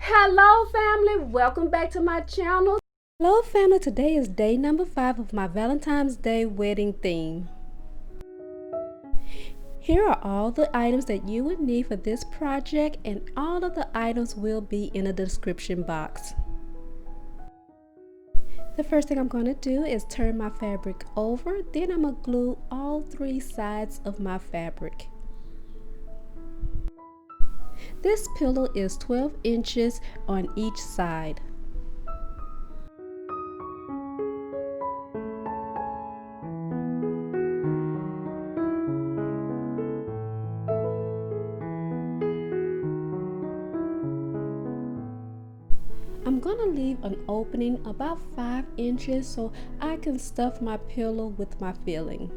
Hello family, welcome back to my channel. Hello family, today is day number 5 of my Valentine's Day wedding theme. Here are all the items that you would need for this project, and all of the items will be in the description box. The first thing I'm going to do is turn my fabric over, then I'm going to glue all 3 sides of my fabric. This pillow is 12 inches on each side. I'm going to leave an opening about 5 inches so I can stuff my pillow with my filling.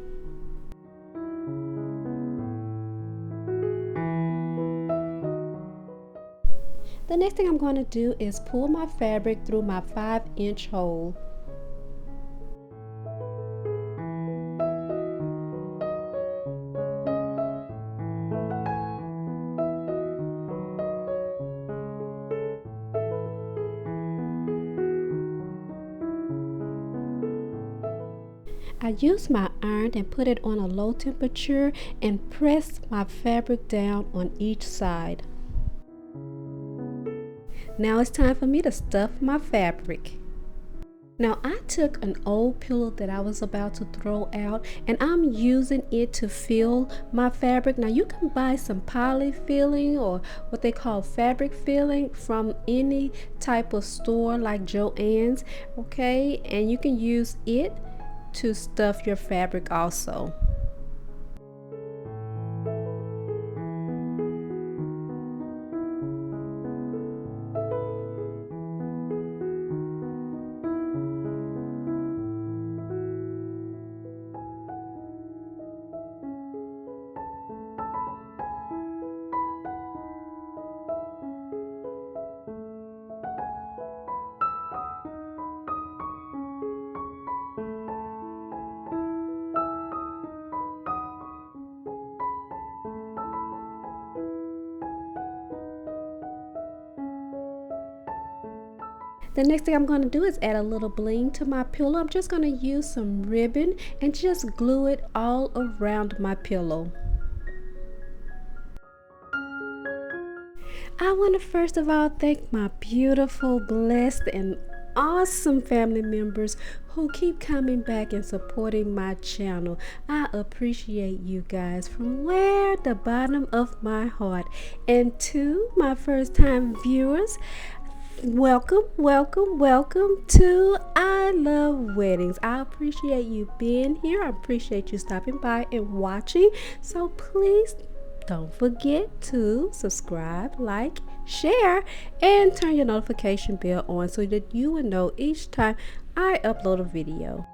The next thing I'm going to do is pull my fabric through my 5-inch hole. I use my iron and put it on a low temperature and press my fabric down on each side. Now it's time for me to stuff my fabric. Now I took an old pillow that I was about to throw out and I'm using it to fill my fabric. Now you can buy some poly filling or what they call fabric filling from any type of store like Joann's, okay? And you can use it to stuff your fabric also. The next thing I'm going to do is add a little bling to my pillow. I'm just going to use some ribbon and just glue it all around my pillow. I want to first of all thank my beautiful, blessed, and awesome family members who keep coming back and supporting my channel. I appreciate you guys from the bottom of my heart. And to my first time viewers, welcome to I Love Weddings. I appreciate you being here. I appreciate you stopping by and watching. So please don't forget to subscribe, like, share, and turn your notification bell on so that you will know each time I upload a video.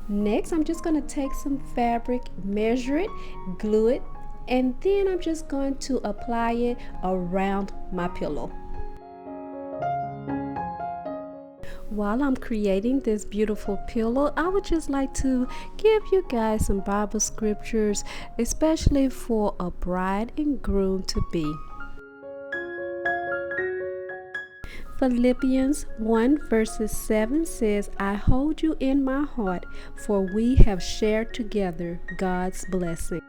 Next, I'm just going to take some fabric, measure it, glue it, and then I'm just going to apply it around my pillow. While I'm creating this beautiful pillow, I would just like to give you guys some Bible scriptures, especially for a bride and groom to be. Philippians 1 verses 7 says, I hold you in my heart, for we have shared together God's blessing.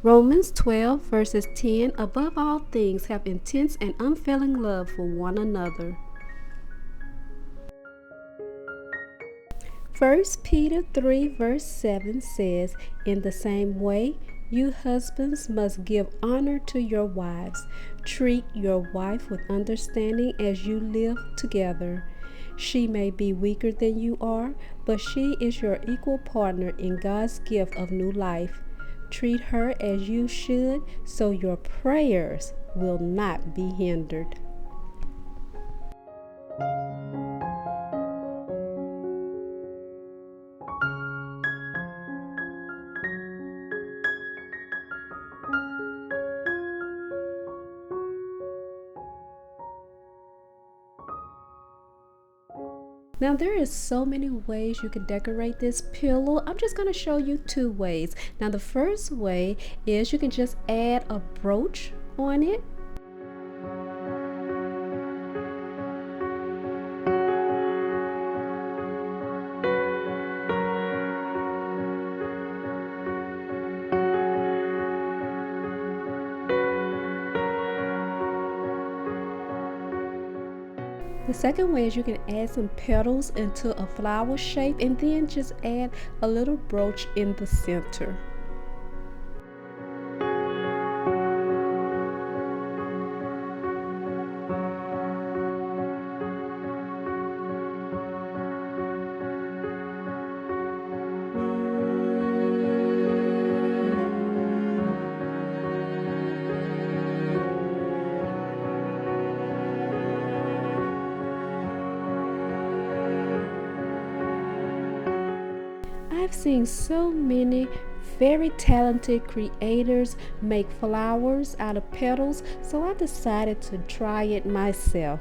Romans 12 verses 10, above all things have intense and unfailing love for one another. 1 Peter 3 verse 7 says, in the same way, you husbands must give honor to your wives. Treat your wife with understanding as you live together. She may be weaker than you are, but she is your equal partner in God's gift of new life. Treat her as you should, so your prayers will not be hindered. Now there is so many ways you can decorate this pillow. I'm just going to show you 2 ways. Now the first way is you can just add a brooch on it. The second way is you can add some petals into a flower shape and then just add a little brooch in the center. I've seen so many very talented creators make flowers out of petals, so I decided to try it myself.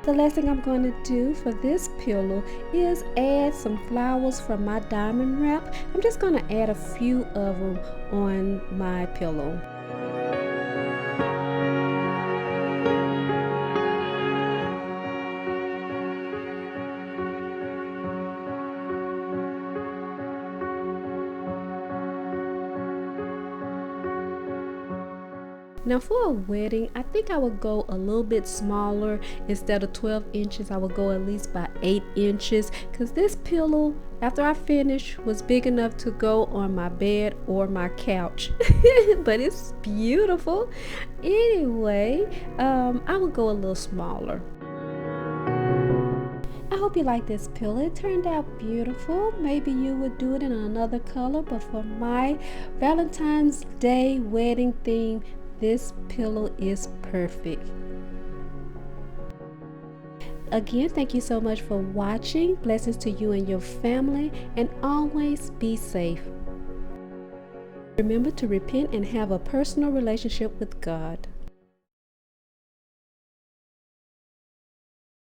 The last thing I'm going to do for this pillow is add some flowers from my diamond wrap. I'm just going to add a few of them on my pillow. Now for a wedding, I think I would go a little bit smaller. Instead of 12 inches, I would go at least by 8 inches because this pillow, after I finish, was big enough to go on my bed or my couch. But it's beautiful. Anyway, I would go a little smaller. I hope you like this pillow. It turned out beautiful. Maybe you would do it in another color, but for my Valentine's Day wedding theme, this pillow is perfect. Again, thank you so much for watching. Blessings to you and your family, and always be safe. Remember to repent and have a personal relationship with God.